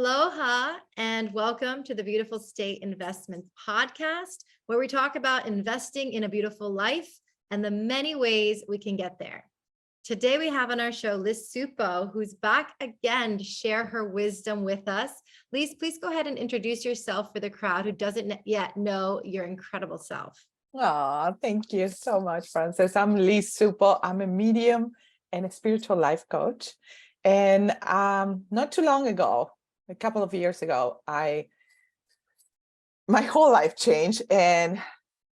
Aloha and welcome to the Beautiful State Investments podcast, where we talk about investing in a beautiful life and the many ways we can get there. Today we have on our show Lis Suppo, who's back again to share her wisdom with us. Lis, please go ahead and introduce yourself for the crowd who doesn't yet know your incredible self. Oh, thank you so much, Frances. I'm Lis Suppo. I'm a medium and a spiritual life coach. And not too long ago, a couple of years ago, my whole life changed, and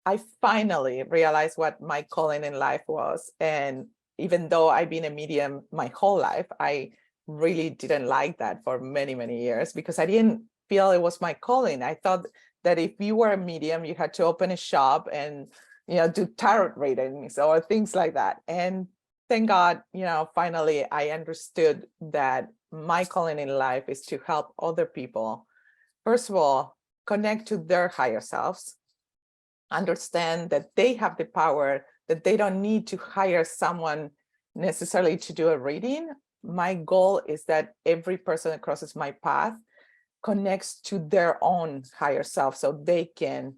I finally realized what my calling in life was. And even though I've been a medium my whole life, I really didn't like that for many, many years because I didn't feel it was my calling. I thought that if you were a medium, you had to open a shop and, do tarot readings or things like that. And thank God, finally I understood that my calling in life is to help other people. First of all, connect to their higher selves, understand that they have the power, that they don't need to hire someone necessarily to do a reading. My goal is that every person that crosses my path connects to their own higher self so they can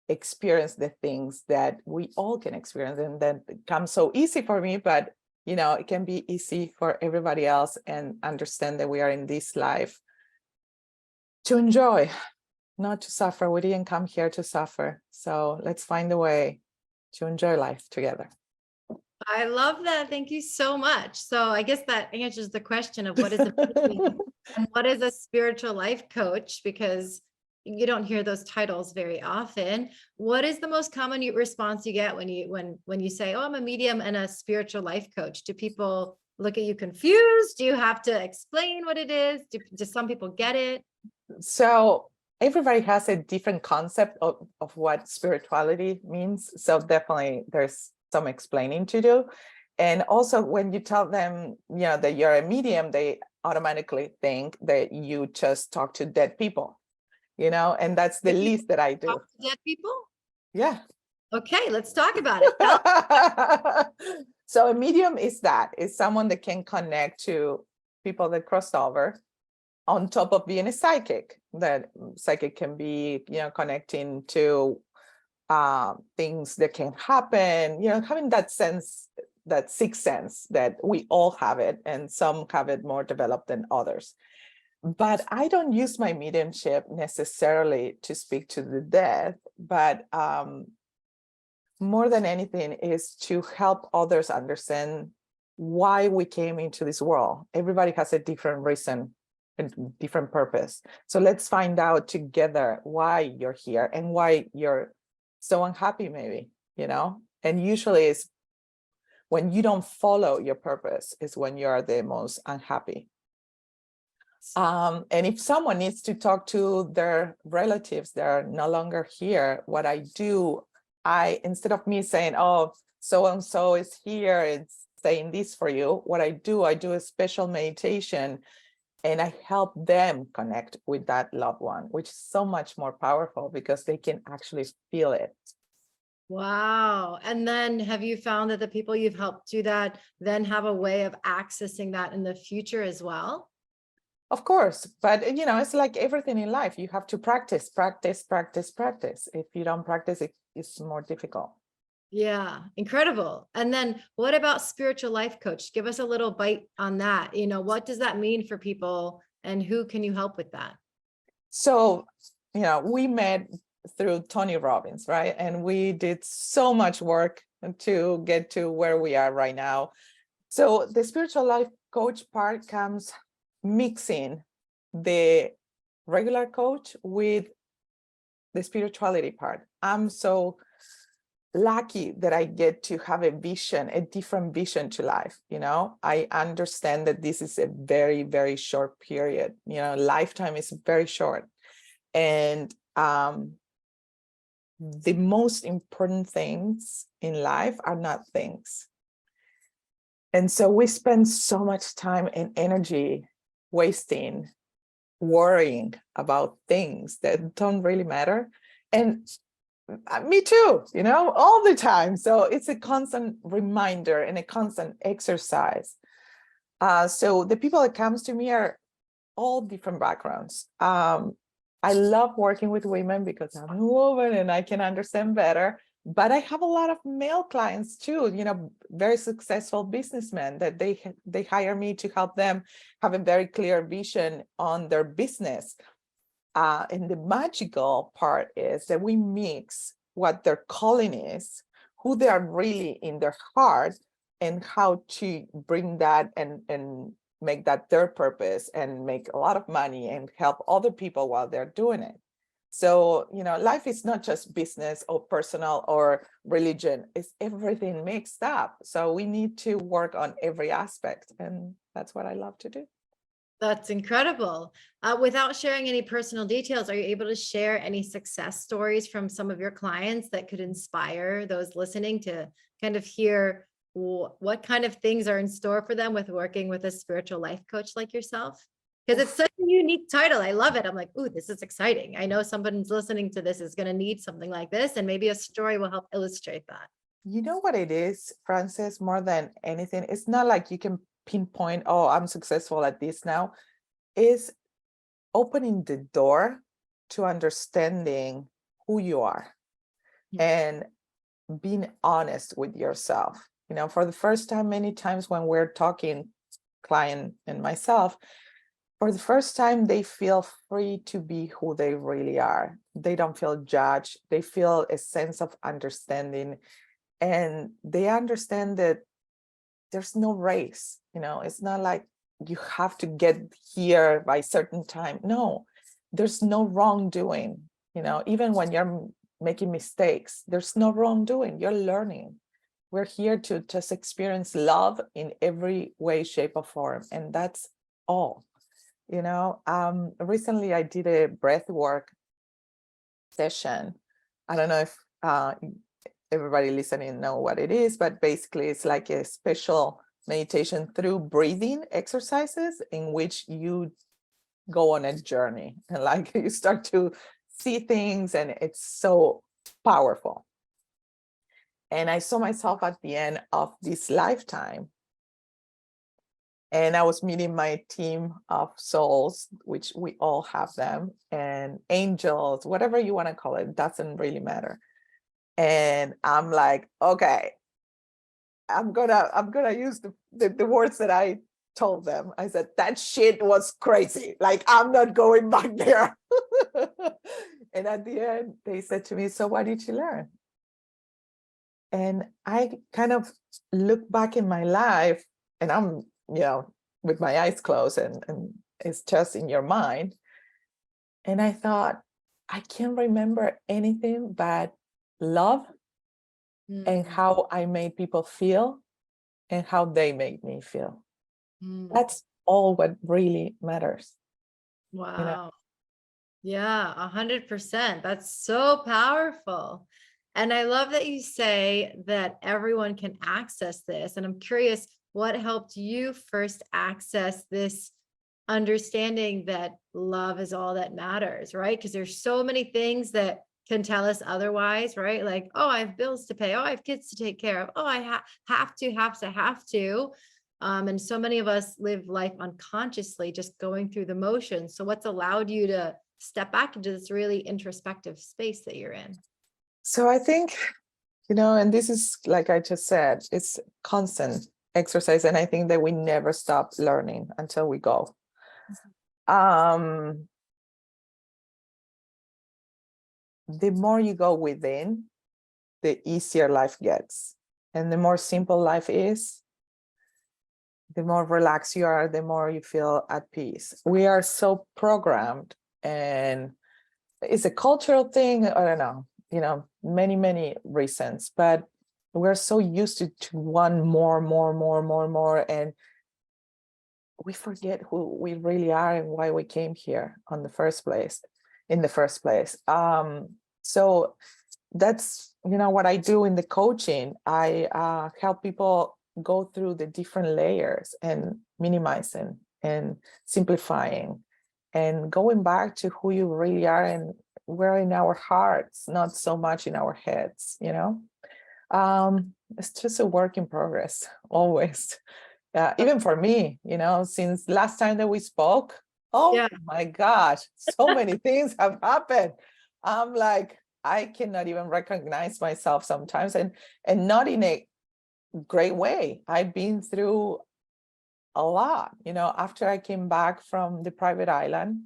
experience the things that we all can experience. And that comes so easy for me, but it can be easy for everybody else, and understand that we are in this life to enjoy, not to suffer. We didn't come here to suffer. So let's find a way to enjoy life together. I love that. Thank you so much. So I guess that answers the question of what is a medium and what is a spiritual life coach, because you don't hear those titles very often. What is the most common response you get when you say, "Oh, I'm a medium and a spiritual life coach"? Do people look at you confused? Do you have to explain what it is? Do some people get it? So everybody has a different concept of what spirituality means. So definitely there's some explaining to do. And also when you tell them, that you're a medium, they automatically think that you just talk to dead people, and that's the least that I do. Talk to dead people? Yeah. Okay, let's talk about it. So a medium is someone that can connect to people that crossed over, on top of being a psychic. That psychic can be, connecting to things that can happen, having that sense, that sixth sense that we all have it, and some have it more developed than others. But I don't use my mediumship necessarily to speak to the dead, but more than anything is to help others understand why we came into this world. Everybody has a different reason and different purpose. So let's find out together why you're here and why you're so unhappy, maybe, and usually it's when you don't follow your purpose is when you are the most unhappy. And if someone needs to talk to their relatives that are no longer here, what I do, instead of me saying, "Oh, so-and-so is here, it's saying this for you," what I do a special meditation, and I help them connect with that loved one, which is so much more powerful because they can actually feel it. Wow. And then have you found that the people you've helped do that then have a way of accessing that in the future as well? Of course, but it's like everything in life. You have to practice, practice, practice, practice. If you don't practice, it's more difficult. Yeah, incredible. And then what about spiritual life coach? Give us a little bite on that. What does that mean for people, and who can you help with that? So, we met through Tony Robbins, right? And we did so much work to get to where we are right now. So the spiritual life coach part comes mixing the regular coach with the spirituality part. I'm so lucky that I get to have a different vision to life. I understand that this is a very, very short period. Lifetime is very short. And the most important things in life are not things. And so we spend so much time and energy wasting, worrying about things that don't really matter. And me too, all the time. So it's a constant reminder and a constant exercise. So the people that comes to me are all different backgrounds. I love working with women because I'm a woman and I can understand better. But I have a lot of male clients too, very successful businessmen that they hire me to help them have a very clear vision on their business. And the magical part is that we mix what their calling is, who they are really in their heart, and how to bring that and make that their purpose and make a lot of money and help other people while they're doing it. So, life is not just business or personal or religion, it's everything mixed up. So we need to work on every aspect. And that's what I love to do. That's incredible. Without sharing any personal details, are you able to share any success stories from some of your clients that could inspire those listening to kind of hear what kind of things are in store for them with working with a spiritual life coach like yourself? Because it's such a unique title. I love it. I'm like, ooh, this is exciting. I know someone's listening to this is going to need something like this, and maybe a story will help illustrate that. You know what it is, Frances, more than anything? It's not like you can pinpoint, oh, I'm successful at this now. Is opening the door to understanding who you are and being honest with yourself. For the first time, many times when we're talking, client and myself, for the first time, they feel free to be who they really are. They don't feel judged. They feel a sense of understanding. And they understand that there's no race. It's not like you have to get here by a certain time. No, there's no wrongdoing. Even when you're making mistakes, there's no wrongdoing. You're learning. We're here to just experience love in every way, shape, or form. And that's all. Recently I did a breath work session. I don't know if everybody listening know what it is, but basically it's like a special meditation through breathing exercises in which you go on a journey and like you start to see things, and it's so powerful. And I saw myself at the end of this lifetime, and I was meeting my team of souls, which we all have them, and angels, whatever you want to call it, doesn't really matter. And I'm like, okay, I'm gonna use the words that I told them. I said, that shit was crazy. Like, I'm not going back there. And at the end, they said to me, so what did you learn? And I kind of look back in my life, and I'm, with my eyes closed, and it's just in your mind. And I thought, I can't remember anything but love and how I made people feel and how they made me feel. That's all what really matters. Wow. Yeah, 100%. That's so powerful. And I love that you say that everyone can access this. And I'm curious, what helped you first access this understanding that love is all that matters, right? Because there's so many things that can tell us otherwise, right? Like, oh, I have bills to pay. Oh, I have kids to take care of. Oh, I have to. And so many of us live life unconsciously, just going through the motions. So what's allowed you to step back into this really introspective space that you're in? So I think, and this is, like I just said, it's constant exercise. And I think that we never stop learning until we go. The more you go within, the easier life gets. And the more simple life is, the more relaxed you are, the more you feel at peace. We are so programmed, and it's a cultural thing. I don't know, many, many reasons, but we're so used to want more, and we forget who we really are and why we came here in the first place. So that's, what I do in the coaching. I help people go through the different layers and minimizing and simplifying and going back to who you really are, and we're in our hearts, not so much in our heads. It's just a work in progress always. Even for me, since last time that we spoke, Oh Yeah. my gosh, so many things have happened. I'm like, I cannot even recognize myself sometimes, and not in a great way. I've been through a lot, after I came back from the private island.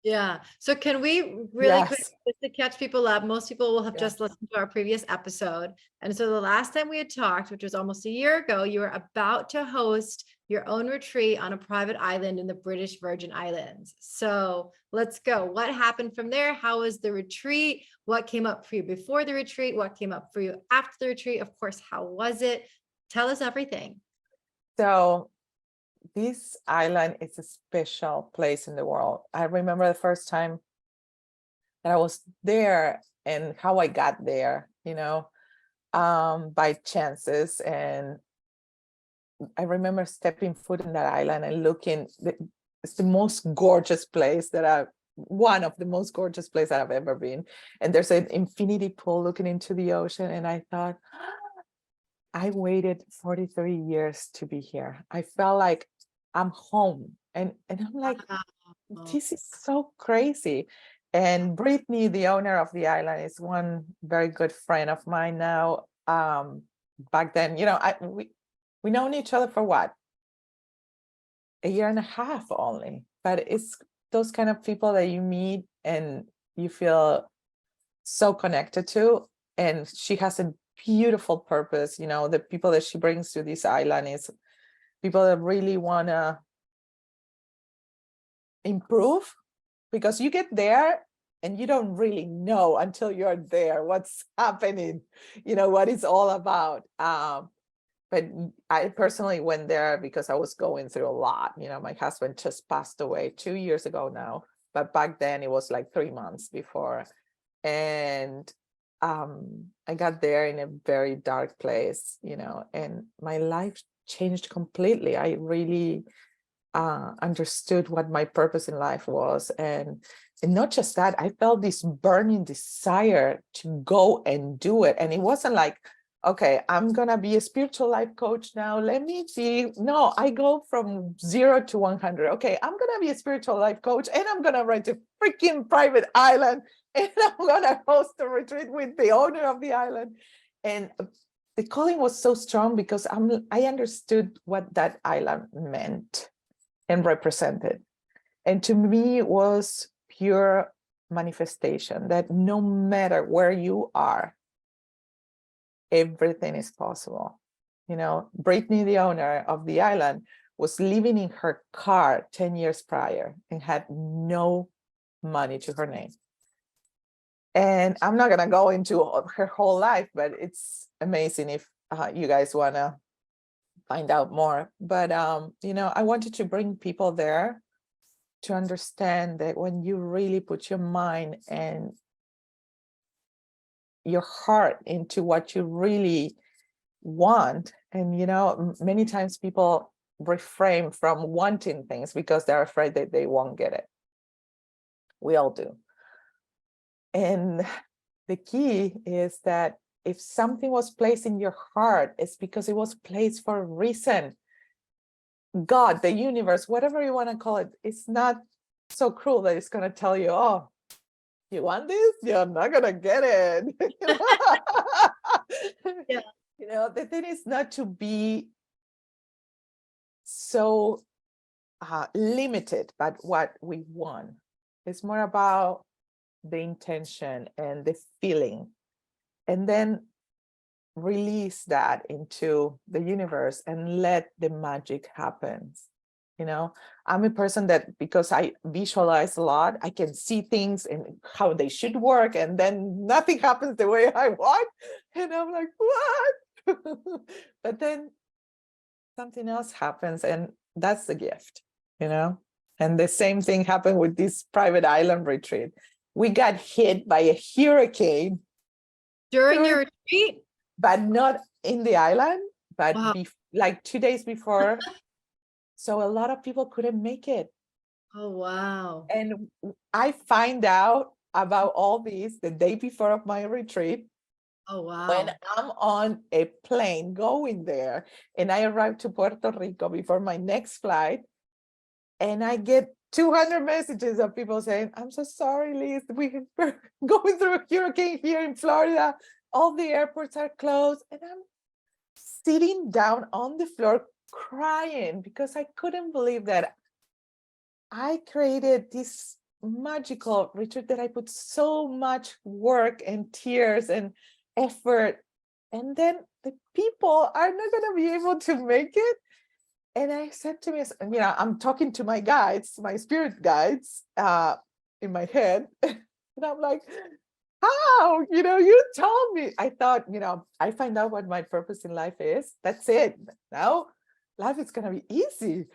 Yeah. So can we really quick, Yes. just to catch people up, most people will have Yeah. just listened to our previous episode. And so the last time we had talked, which was almost a year ago, you were about to host your own retreat on a private island in the British Virgin Islands. So let's go. What happened from there? How was the retreat? What came up for you before the retreat? What came up for you after the retreat? Of course, how was it? Tell us everything. So this island is a special place in the world. I remember the first time that I was there and how I got there, by chances. And I remember stepping foot in that island and looking, it's the most gorgeous place one of the most gorgeous places that I've ever been. And there's an infinity pool looking into the ocean. And I thought, I waited 43 years to be here. I felt like I'm home. And I'm like, Wow. this is so crazy. And Brittany, the owner of the island, is one very good friend of mine now. Back then, we known each other for what? A year and a half only. But it's those kind of people that you meet and you feel so connected to. And she has a beautiful purpose. The people that she brings to this island is people that really want to improve, because you get there and you don't really know until you're there what's happening, what it's all about. But I personally went there because I was going through a lot. My husband just passed away 2 years ago now, but back then it was like 3 months before. And I got there in a very dark place, and my life changed completely. I really understood what my purpose in life was. And not just that, I felt this burning desire to go and do it. And it wasn't like, okay, I'm going to be a spiritual life coach now. Let me see. No, I go from 0 to 100. Okay, I'm going to be a spiritual life coach, and I'm going to rent a freaking private island, and I'm going to host a retreat with the owner of the island. And the calling was so strong because I understood what that island meant and represented. And to me, it was pure manifestation that no matter where you are, everything is possible. Brittany, the owner of the island, was living in her car 10 years prior and had no money to her name. And I'm not going to go into her whole life, but it's amazing if you guys want to find out more. But, I wanted to bring people there to understand that when you really put your mind and your heart into what you really want, and many times people refrain from wanting things because they're afraid that they won't get it. We all do. And the key is that if something was placed in your heart, it's because it was placed for a reason. God, the universe, whatever you want to call it, it's not so cruel that it's going to tell you, oh, you want this? You're not going to get it. Yeah. The thing is not to be so limited by what we want. It's more about the intention and the feeling, and then release that into the universe and let the magic happen. I'm a person that, because I visualize a lot, I can see things and how they should work, and then nothing happens the way I want, and I'm like, what? But then something else happens, and that's the gift. And the same thing happened with this private island retreat. We got hit by a hurricane During your retreat? but not in the island, but Wow. like 2 days before. So a lot of people couldn't make it. Oh, wow. And I find out about all this the day before of my retreat, Oh, when wow. I'm on a plane going there, and I arrive to Puerto Rico before my next flight, and I get 200 messages of people saying, I'm so sorry, Liz, we're going through a hurricane here in Florida. All the airports are closed. And I'm sitting down on the floor crying because I couldn't believe that I created this magical retreat that I put so much work and tears and effort. And then the people are not going to be able to make it. And I said to me, I'm talking to my guides, my spirit guides in my head. And I'm like, how? You told me. I thought, I find out what my purpose in life is. That's it. Now life is going to be easy.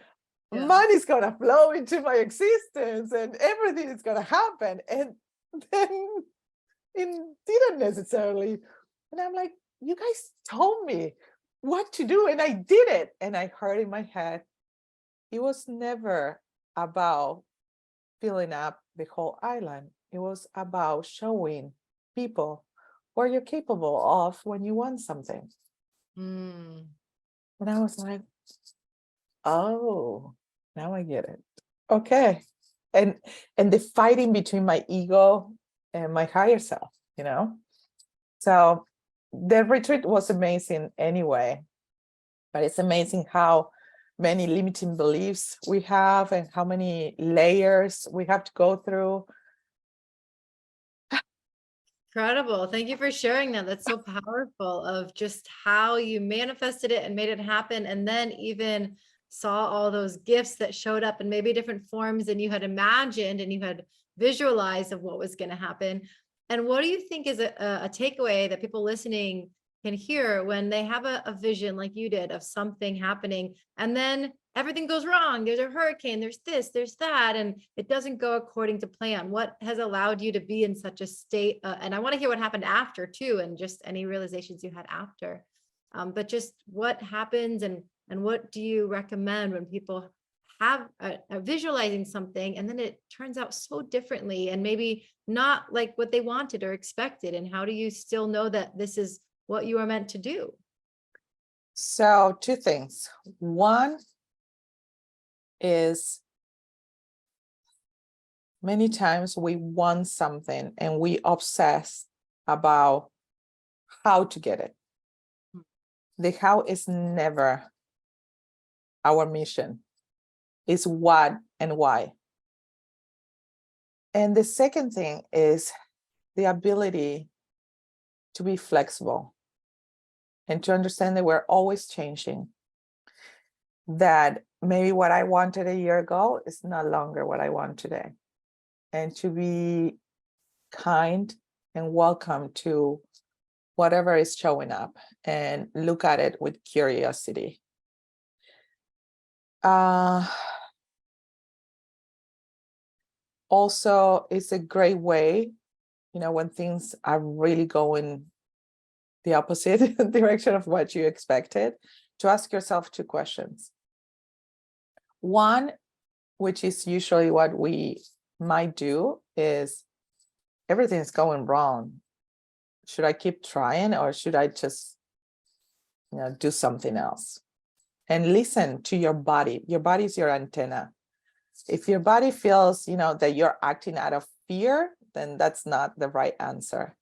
Yeah. Money's going to flow into my existence and everything is going to happen. And then it didn't necessarily. And I'm like, you guys told me what to do and I did it. And I heard in my head, it was never about filling up the whole island. It was about showing people what you're capable of when you want something. And I was like, oh, now I get it. Okay. And the fighting between my ego and my higher self, So the retreat was amazing anyway, but it's amazing how many limiting beliefs we have and how many layers we have to go through. Incredible. Thank you for sharing that. That's so powerful of just how you manifested it and made it happen. And then even saw all those gifts that showed up in maybe different forms than you had imagined and you had visualized of what was going to happen. And what do you think is a takeaway that people listening can hear when they have a vision like you did of something happening and then everything goes wrong? There's a hurricane, there's this, there's that, and it doesn't go according to plan. What has allowed you to be in such a state? And I want to hear what happened after too, and just any realizations you had after. But just what happens and what do you recommend when people have a visualizing something and then it turns out so differently and maybe not like what they wanted or expected? And how do you still know that this is what you are meant to do? So 2 things. One is many times we want something and we obsess about how to get it. The how is never our mission. It's what and why. And the second thing is the ability to be flexible and to understand that we're always changing. That maybe what I wanted a year ago is no longer what I want today. And to be kind and welcome to whatever is showing up and look at it with curiosity. Also, it's a great way, when things are really going the opposite direction of what you expected, to ask yourself 2 questions. One, which is usually what we might do, is everything is going wrong. Should I keep trying or should I just, do something else? And listen to your body. Your body is your antenna. If your body feels, that you're acting out of fear, then that's not the right answer.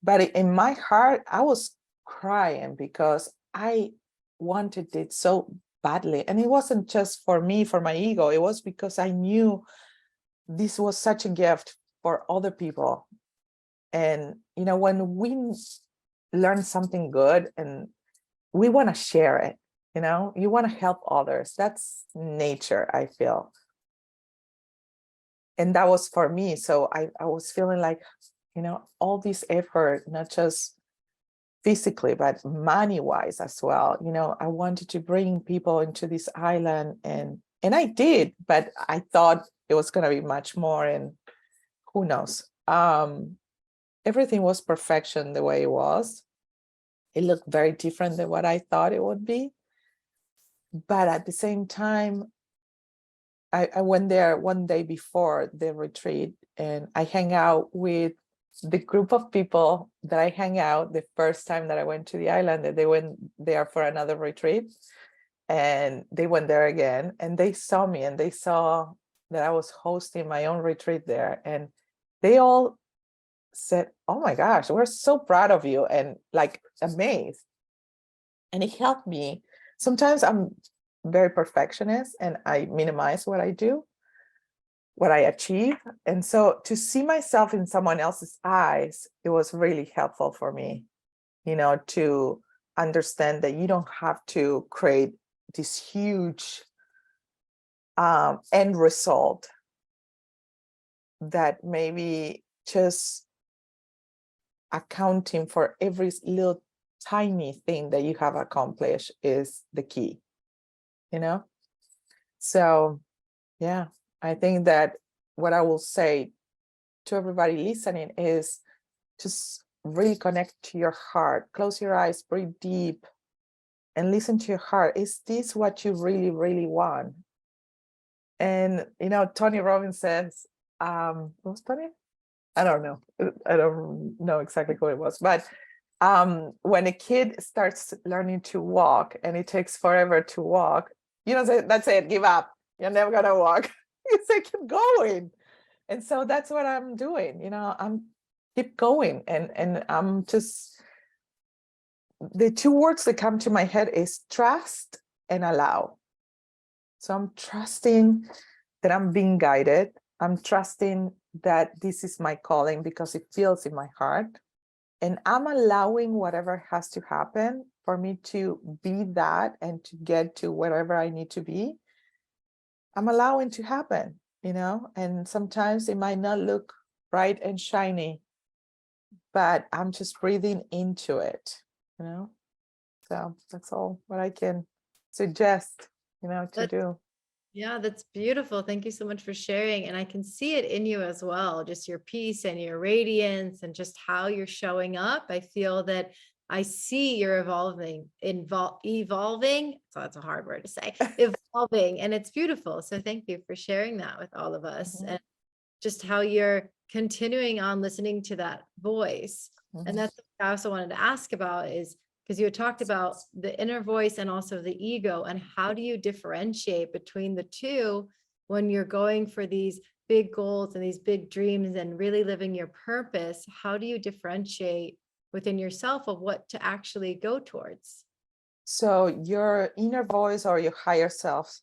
But in my heart, I was crying because I wanted it so badly. And it wasn't just for me, for my ego. It was because I knew this was such a gift for other people. And, when we learn something good and we want to share it, you want to help others. That's nature, I feel. And that was for me. So I was feeling like, all this effort, not just physically, but money-wise as well. I wanted to bring people into this island and I did, but I thought it was going to be much more, and who knows? Everything was perfection the way it was. It looked very different than what I thought it would be. But at the same time, I went there one day before the retreat and I hang out with the group of people that I hang out the first time that I went to the island, that they went there for another retreat. and they went there again, and they saw me, and they saw that I was hosting my own retreat there, and they all said, "Oh my gosh, we're so proud of you," and like amazed. And it helped me. Sometimes I'm very perfectionist and I minimize what I do, what I achieve. And so to see myself in someone else's eyes, it was really helpful for me, to understand that you don't have to create this huge end result, that maybe just accounting for every little tiny thing that you have accomplished is the key, So yeah, I think that what I will say to everybody listening is just really connect to your heart, close your eyes, breathe deep, and listen to your heart. Is this what you really, really want? And, Tony Robbins says, what was Tony? I don't know. I don't know exactly who it was, but when a kid starts learning to walk and it takes forever to walk, you don't say, that's it, give up. You're never gonna walk. You say, keep going. And so that's what I'm doing. I'm keep going. And I'm just, the two words that come to my head is trust and allow. So I'm trusting that I'm being guided. I'm trusting that this is my calling because it feels in my heart. And I'm allowing whatever has to happen for me to be that and to get to wherever I need to be. I'm allowing to happen, and sometimes it might not look bright and shiny, but I'm just breathing into it, So that's all what I can suggest, to do. Yeah, that's beautiful. Thank you so much for sharing. And I can see it in you as well, just your peace and your radiance and just how you're showing up. I feel that I see you're evolving. So that's a hard word to say, evolving, and it's beautiful. So thank you for sharing that with all of us, and just how you're continuing on listening to that voice. And that's what I also wanted to ask about, is because you had talked about the inner voice and also the ego, and how do you differentiate between the two when you're going for these big goals and these big dreams and really living your purpose? How do you differentiate within yourself of what to actually go towards? So your inner voice or your higher self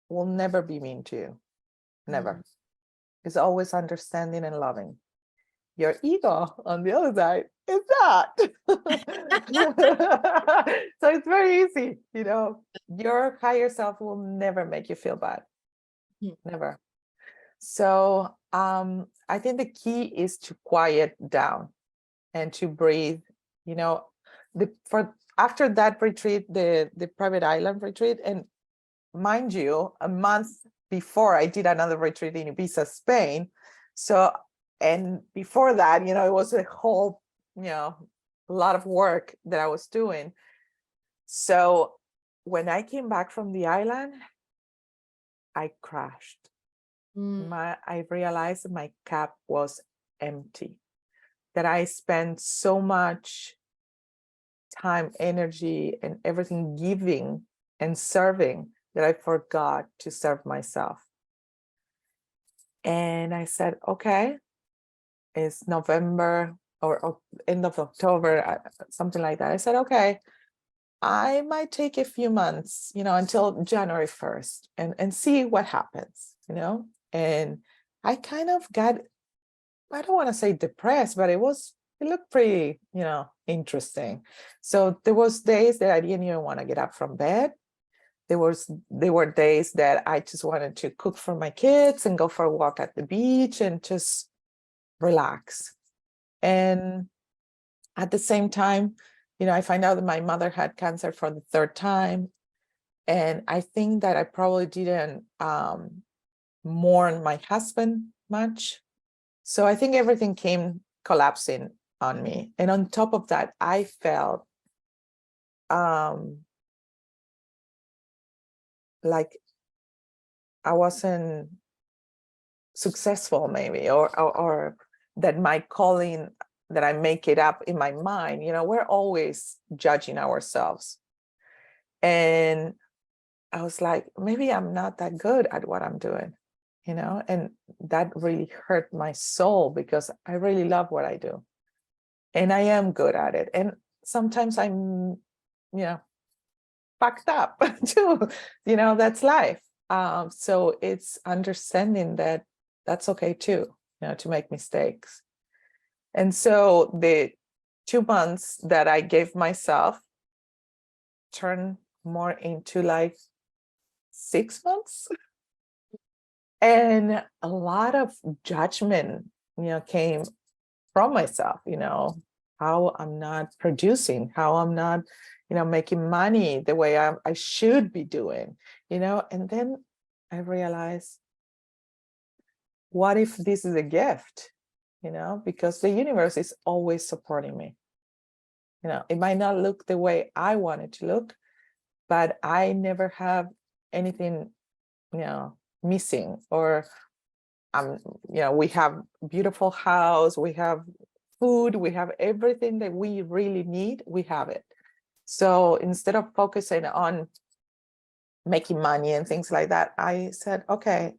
will never be mean to you. Never. It's always understanding and loving. Your ego on the other side is not. So it's very easy, your higher self will never make you feel bad. Never. So I think the key is to quiet down and to breathe, after that retreat, the private island retreat, and mind you, a month before I did another retreat in Ibiza, Spain. So, and before that, it was a whole, a lot of work that I was doing. So when I came back from the island, I crashed. I realized that my cup was empty, that I spent so much time, energy, and everything giving and serving that I forgot to serve myself. And I said, okay, it's November or end of October, something like that. I said, okay, I might take a few months, until January 1st and see what happens, and I kind of got, I don't want to say depressed, but it looked pretty, interesting. So there was days that I didn't even want to get up from bed. There were days that I just wanted to cook for my kids and go for a walk at the beach and just relax. And at the same time, I find out that my mother had cancer for the third time. And I think that I probably didn't mourn my husband much. So I think everything came collapsing on me. And on top of that, I felt like I wasn't successful, maybe, or that my calling, that I make it up in my mind. We're always judging ourselves. And I was like, maybe I'm not that good at what I'm doing, and that really hurt my soul because I really love what I do and I am good at it. And sometimes I'm, fucked up too, that's life. So it's understanding that that's okay too, to make mistakes. And so the 2 months that I gave myself turned more into like 6 months. And a lot of judgment, came from myself, how I'm not producing, how I'm not, making money the way I should be doing, and then I realized, what if this is a gift, because the universe is always supporting me. It might not look the way I want it to look, but I never have anything, missing, or we have beautiful house, we have food, we have everything that we really need, we have it. So instead of focusing on making money and things like that, I said, okay,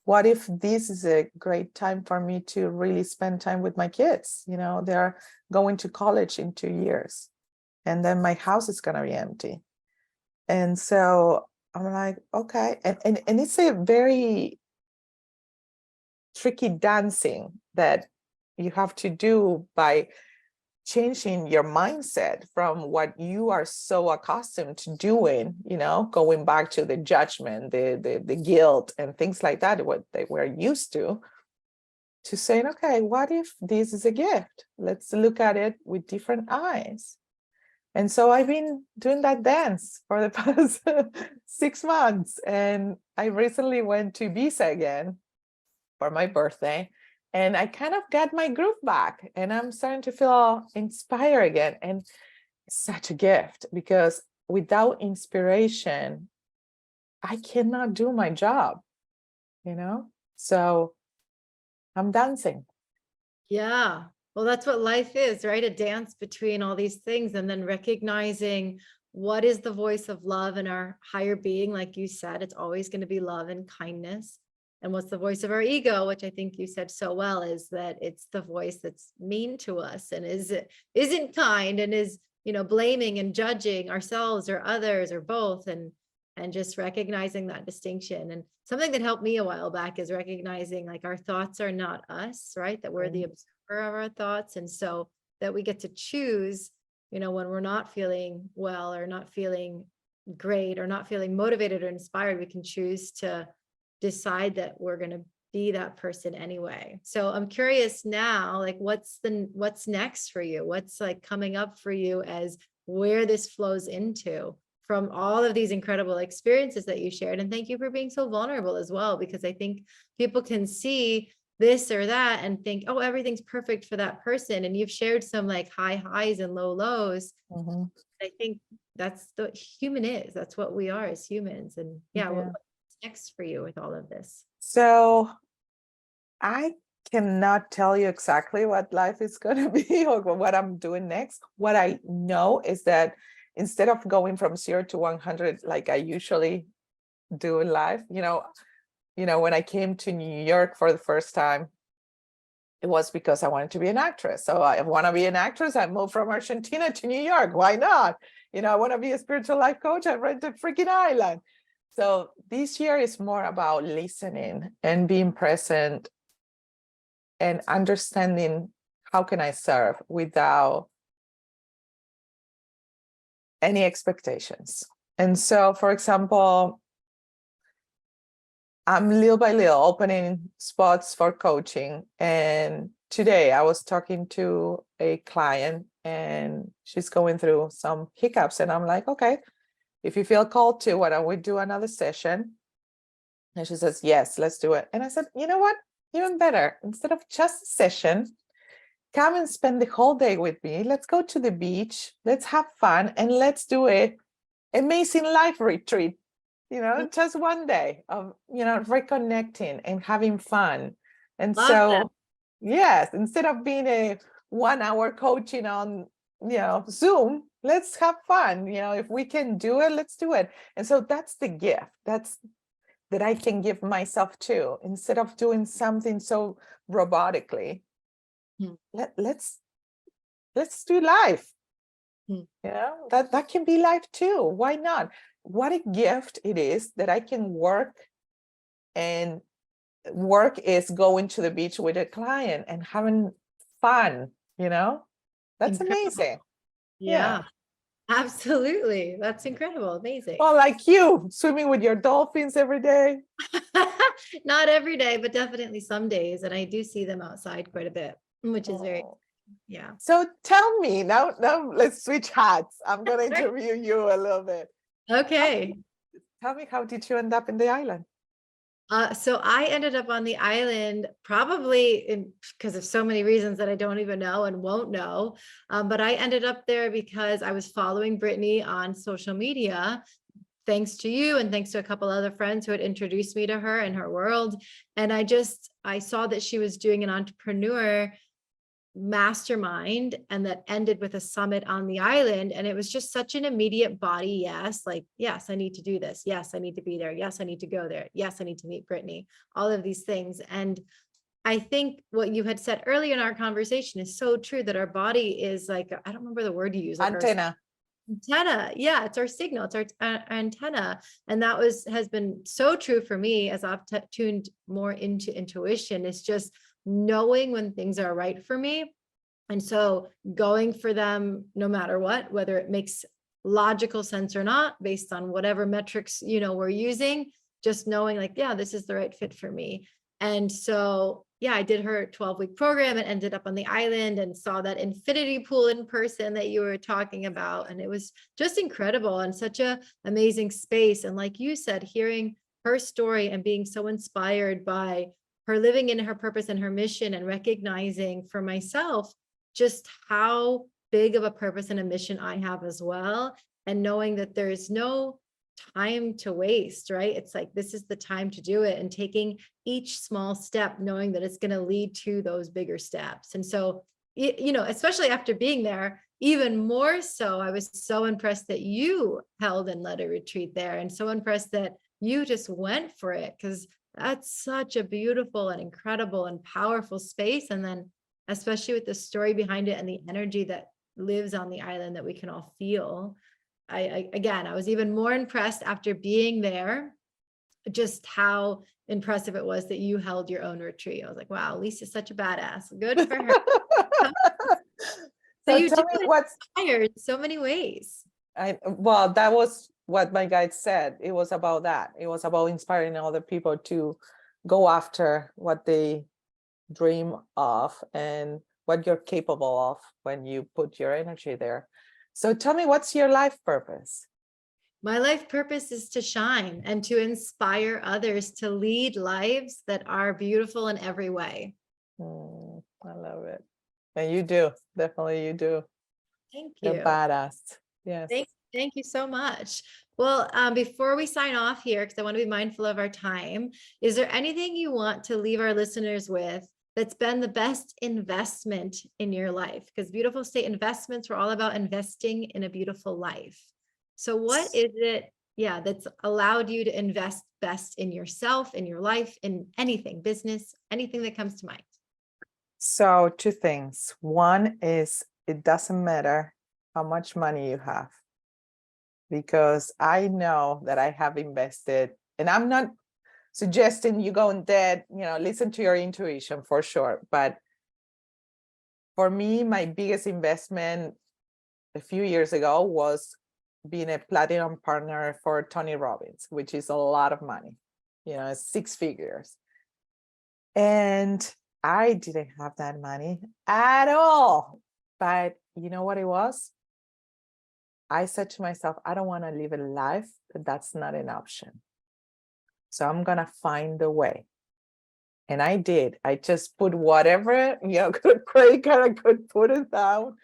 what if this is a great time for me to really spend time with my kids? They're going to college in 2 years, and then my house is going to be empty. And so I'm like, okay. And it's a very tricky dancing that you have to do by changing your mindset from what you are so accustomed to doing, going back to the judgment, the guilt and things like that, what they were used to saying, okay, what if this is a gift? Let's look at it with different eyes. And so I've been doing that dance for the past 6 months. And I recently went to Ibiza again for my birthday. And I kind of got my groove back, and I'm starting to feel inspired again. And it's such a gift, because without inspiration, I cannot do my job, So I'm dancing. Yeah. Well, that's what life is, right? A dance between all these things, and then recognizing what is the voice of love in our higher being. Like you said, it's always going to be love and kindness. And what's the voice of our ego, which I think you said so well, is that it's the voice that's mean to us and isn't kind and is, blaming and judging ourselves or others or both. And just recognizing that distinction. And something that helped me a while back is recognizing, like, our thoughts are not us, right? That we're the observer of our thoughts. And so that we get to choose, when we're not feeling well or not feeling great or not feeling motivated or inspired, we can choose to decide that we're going to be that person anyway. So I'm curious now, like, what's next for you? What's like coming up for you as where this flows into from all of these incredible experiences that you shared? And thank you for being so vulnerable as well, because I think people can see this or that and think, oh, everything's perfect for that person. And you've shared some like high highs and low lows. Mm-hmm. I think that's the human is. That's what we are as humans. And yeah. What's next for you with all of this? So I cannot tell you exactly what life is going to be or what I'm doing next. What I know is that instead of going from 0 to 100, like I usually do in life, when I came to New York for the first time, it was because I wanted to be an actress. So I want to be an actress. I moved from Argentina to New York. Why not? I want to be a spiritual life coach. I rent a freaking island. So this year is more about listening and being present and understanding how can I serve without any expectations. And so, for example, I'm little by little opening spots for coaching. And today I was talking to a client and she's going through some hiccups. And I'm like, okay, if you feel called to, why don't we do another session? And she says, yes, let's do it. And I said, you know what? Even better. Instead of just a session, come and spend the whole day with me. Let's go to the beach. Let's have fun. And let's do an amazing life retreat. Just one day of, reconnecting and having fun. And Love so, that. yes, instead of being a 1 hour coaching on, Zoom, let's have fun. If we can do it, let's do it. And so that's the gift that I can give myself too, instead of doing something so robotically. Hmm. Let's do life. Hmm. That can be life too. Why not? What a gift it is that I can work, and work is going to the beach with a client and having fun. That's Incredible. amazing. Yeah. Yeah, absolutely. That's incredible. Amazing. Well, like you, swimming with your dolphins every day. Not every day, but definitely some days. And I do see them outside quite a bit, which is very, Oh. yeah. So tell me now, let's switch hats. I'm going to Sure. interview you a little bit. Okay. Tell me, how did you end up in the island? So I ended up on the island probably because of so many reasons that I don't even know and won't know. But I ended up there because I was following Brittany on social media, thanks to you and thanks to a couple other friends who had introduced me to her and her world. And I saw that she was doing an entrepreneur mastermind, and that ended with a summit on the island. And it was just such an immediate body yes, like, yes, I need to do this. Yes, I need to be there. Yes, I need to go there. Yes, I need to meet Brittany. All of these things. And I think what you had said earlier in our conversation is so true, that our body is like, I don't remember the word you use, like Antenna. antenna. Yeah, it's our signal, it's our antenna. And that has been so true for me as I've tuned more into intuition. It's just knowing when things are right for me, and so going for them no matter what, whether it makes logical sense or not, based on whatever metrics we're using, just knowing like, yeah, this is the right fit for me. And so yeah, I did her 12-week program and ended up on the island and saw that infinity pool in person that you were talking about. And it was just incredible and such a amazing space. And like you said, hearing her story and being so inspired by her living in her purpose and her mission, and recognizing for myself just how big of a purpose and a mission I have as well. And knowing that there's no time to waste, right? It's like, this is the time to do it, and taking each small step, knowing that it's going to lead to those bigger steps. And so, especially after being there, even more so, I was so impressed that you held and led a retreat there, and so impressed that you just went for it, because that's such a beautiful and incredible and powerful space. And then especially with the story behind it and the energy that lives on the island that we can all feel. I was even more impressed after being there, just how impressive it was that you held your own retreat. I was like, wow, Lisa's such a badass. Good for her. So So you do tell me what's inspired in so many ways. well, that was what my guide said. It was about that. It was about inspiring other people to go after what they dream of and what you're capable of when you put your energy there. So tell me, what's your life purpose? My life purpose is to shine and to inspire others to lead lives that are beautiful in every way. I love it. And you do. Definitely you do. Thank You're you. badass. Yes. Thank you so much. Well, before we sign off here, because I want to be mindful of our time, is there anything you want to leave our listeners with that's been the best investment in your life? Because Beautiful State Investments, we're all about investing in a beautiful life. So what is it, that's allowed you to invest best in yourself, in your life, in anything, business, anything that comes to mind? So two things. One is, it doesn't matter how much money you have, because I know that I have invested, and I'm not suggesting you go in debt, listen to your intuition for sure. But for me, my biggest investment a few years ago was being a platinum partner for Tony Robbins, which is a lot of money, 6 figures. And I didn't have that money at all. But you know what it was? I said to myself, I don't want to live a life that's not an option. So I'm going to find a way. And I did. I just put whatever, credit card, I could put it down.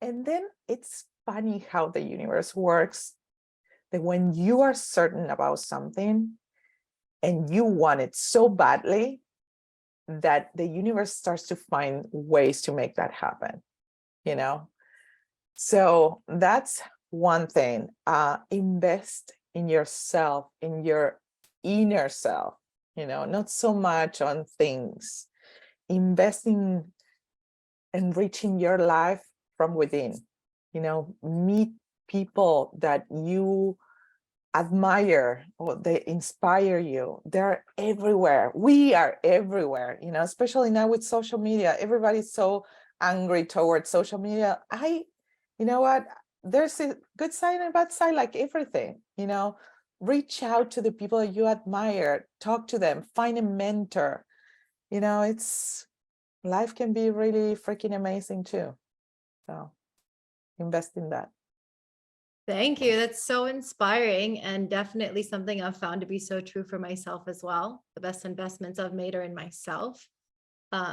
And then it's funny how the universe works, that when you are certain about something and you want it so badly, that the universe starts to find ways to make that happen. So that's one thing. Invest in yourself, in your inner self, not so much on things. Invest in enriching your life from within. Meet people that you admire or they inspire you. They're everywhere. We are everywhere, especially now with social media. Everybody's so angry towards social media. You know what? There's a good side and a bad side, like everything, reach out to the people you admire, talk to them, find a mentor. It's life can be really freaking amazing too. So invest in that. Thank you. That's so inspiring and definitely something I've found to be so true for myself as well. The best investments I've made are in myself.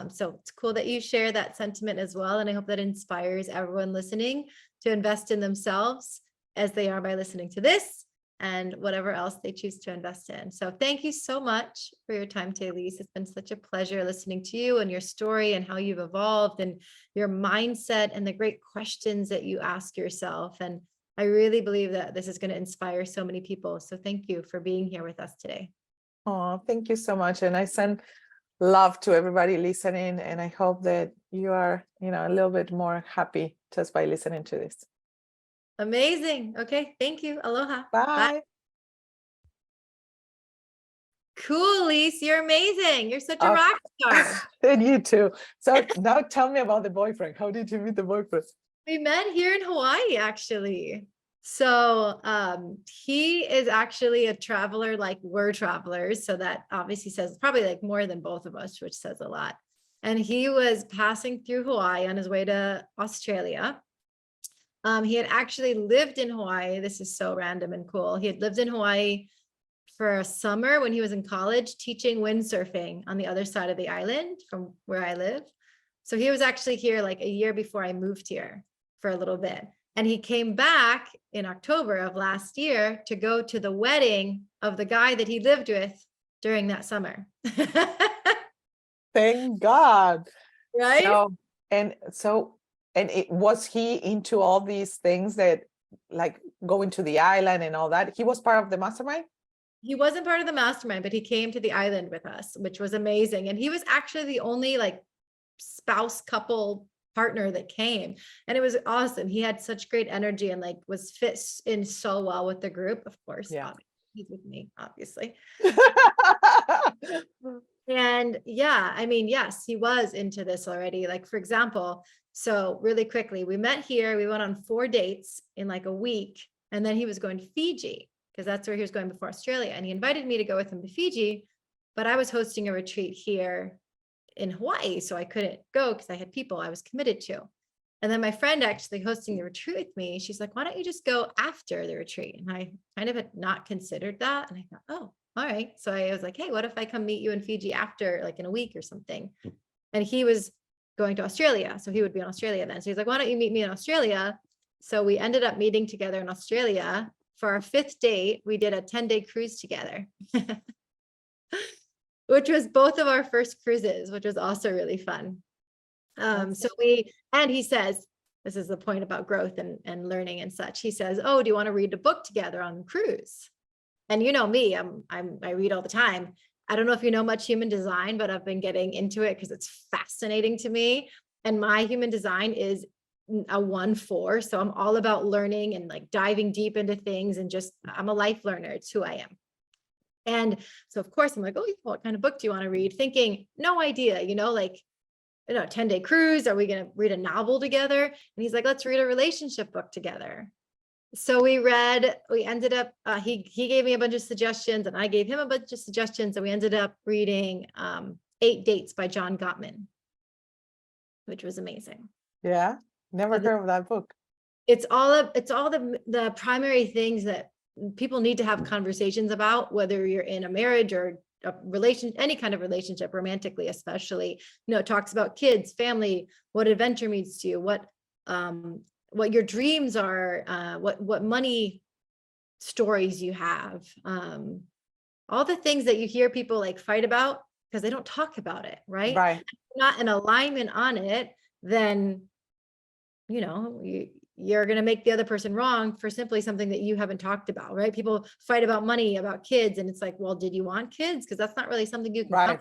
So it's cool that you share that sentiment as well. And I hope that inspires everyone listening to invest in themselves as they are by listening to this and whatever else they choose to invest in. So thank you so much for your time today, Lis. It's been such a pleasure listening to you and your story and how you've evolved and your mindset and the great questions that you ask yourself. And I really believe that this is going to inspire so many people. So thank you for being here with us today. Oh, thank you so much. And I send love to everybody listening. And I hope that you are, a little bit more happy just by listening to this. Amazing. Okay. Thank you. Aloha. Bye. Cool, Lis. You're amazing. You're such a rock star. And you too. So now tell me about the boyfriend. How did you meet the boyfriend? We met here in Hawaii, actually. So he is actually a traveler, like we're travelers. So that obviously says probably like more than both of us, which says a lot. And he was passing through Hawaii on his way to Australia. He had actually lived in Hawaii. This is so random and cool. He had lived in Hawaii for a summer when he was in college teaching windsurfing on the other side of the island from where I live. So he was actually here like a year before I moved here for a little bit. And he came back in October of last year to go to the wedding of the guy that he lived with during that summer. Thank God. Right? Was he into all these things that like going to the island and all that? He was part of the mastermind? He wasn't part of the mastermind, but he came to the island with us, which was amazing. And he was actually the only like spouse couple partner that came, and it was awesome. He had such great energy and like was fit in so well with the group. Of course, Yeah. He's with me, obviously. And yeah, I mean, yes, he was into this already. Like, for example, so really quickly, we met here, we went on 4 dates in like a week, and then he was going to Fiji because that's where he was going before Australia. And he invited me to go with him to Fiji, but I was hosting a retreat here in Hawaii, so I couldn't go because I had people I was committed to. And then my friend actually hosting the retreat with me, she's like, why don't you just go after the retreat? And I kind of had not considered that. And I thought, oh, all right. So I was like, hey, what if I come meet you in Fiji after, like in a week or something? And he was going to Australia, so he would be in Australia then. So he's like, why don't you meet me in Australia? So we ended up meeting together in Australia. For our 5th date, we did a 10-day cruise together. Which was both of our first cruises, which was also really fun. And he says, this is the point about growth and learning and such. He says, oh, do you want to read a book together on the cruise? And you know me, I read all the time. I don't know if you know much human design, but I've been getting into it because it's fascinating to me. And my human design is a 1-4. So I'm all about learning and like diving deep into things and just, I'm a life learner. It's who I am. And so, of course, I'm like, oh, what kind of book do you want to read? Thinking, no idea, like, 10-day cruise. Are we going to read a novel together? And he's like, let's read a relationship book together. So we ended up, he gave me a bunch of suggestions and I gave him a bunch of suggestions. And we ended up reading 8 Dates by John Gottman, which was amazing. Yeah. Never heard of that book. It's all the primary things that people need to have conversations about, whether you're in a marriage or a relation, any kind of relationship, romantically, especially. It talks about kids, family, what adventure means to you, what your dreams are, what money stories you have, all the things that you hear people like fight about because they don't talk about it, right? Right. If you're not in alignment on it, then you're going to make the other person wrong for simply something that you haven't talked about, right? People fight about money, about kids, and it's like, well, did you want kids? Because that's not really something you can Right.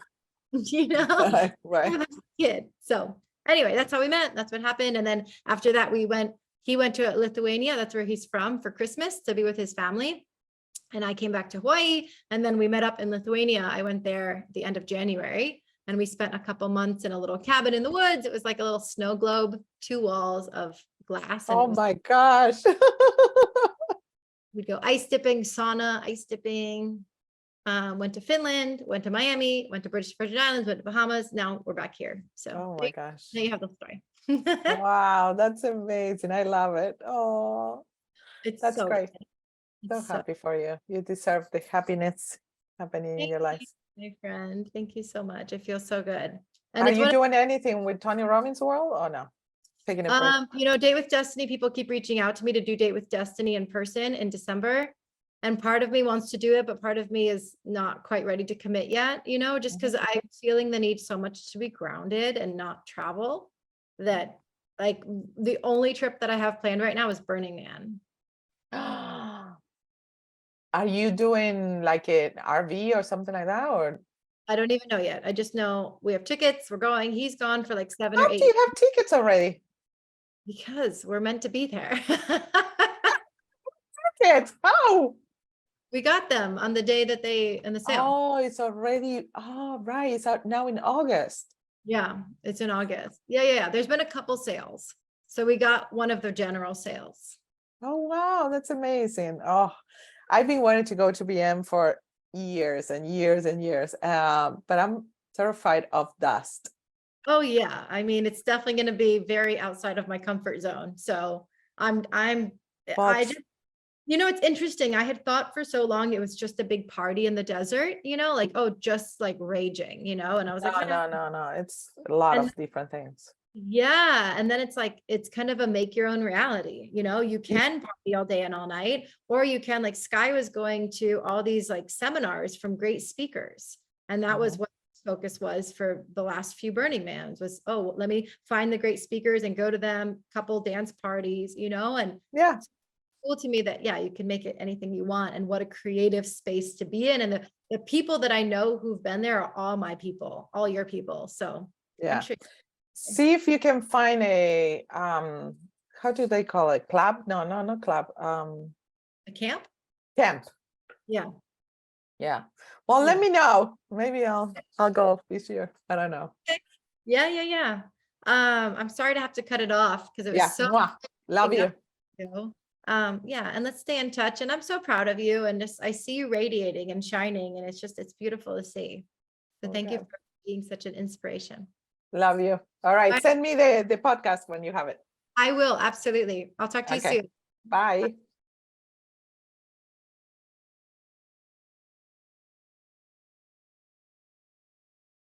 you know, Right. have a kid. So anyway, that's how we met. That's what happened. And then after that, he went to Lithuania. That's where he's from for Christmas to be with his family. And I came back to Hawaii, and then we met up in Lithuania. I went there at the end of January, and we spent a couple months in a little cabin in the woods. It was like a little snow globe, 2 walls of glass. And Oh my gosh. we'd go ice dipping, sauna, ice dipping, went to Finland, went to Miami, went to British Virgin Islands, went to Bahamas. Now we're back here. So Oh my gosh. now you have the story. Wow, that's amazing. I love it. Oh, It's that's so great. good. So It's happy for you. You deserve the happiness happening in Thank your life. you, my friend. Thank you so much. I feel so good. And Are it's you one doing anything with Tony Robbins World or no? Taking a break? you know, Date with Destiny, people keep reaching out to me to do Date with Destiny in person in December. And part of me wants to do it, but part of me is not quite ready to commit yet, you know, just because I'm feeling the need so much to be grounded and not travel, that like the only trip that I have planned right now is Burning Man. Are you doing like an RV or something like that? Or I don't even know yet. I just know we have tickets. We're going. He's gone for like 7 or how do 8 you have tickets already? because we're meant to be there. Tickets? How? We got them on the day that they in the sale. Oh, it's already. Oh, right. It's out now in August. Yeah, it's in August. Yeah. There's been a couple sales. So we got one of the general sales. Oh, wow. That's amazing. Oh, I've been wanting to go to BM for years and years and years. But I'm terrified of dust. Oh yeah. I mean, it's definitely going to be very outside of my comfort zone. So I But just, you know, it's interesting. I had thought for so long it was just a big party in the desert, you know, like, oh, just like raging, you know, and I was like, no. It's a lot and of different things. yeah. And then it's like, it's kind of a make your own reality. You know, you can party all day and all night, or you can, like Sky was going to all these like seminars from great speakers. And that was what his focus was for the last few Burning Mans was, oh, let me find the great speakers and go to them, couple dance parties, you know, and Yeah. it's cool to me that, yeah, you can make it anything you want, and what a creative space to be in. And the people that I know who've been there are all my people, all your people. So Yeah. I'm sure. See if you can find a how do they call it? Club? No, not club. A camp? Camp. Yeah. Yeah. Well, let Yeah. me know. Maybe I'll go this year. I don't know. Yeah. I'm sorry to have to cut it off because it was Yeah. so Mwah. Love you. you. Yeah, and let's stay in touch. And I'm so proud of you. And just I see you radiating and shining, and it's beautiful to see. So thank you Okay. for being such an inspiration. Love you. All right. Bye. Send me the podcast when you have it. I will, absolutely. I'll talk to you Okay. soon. Bye.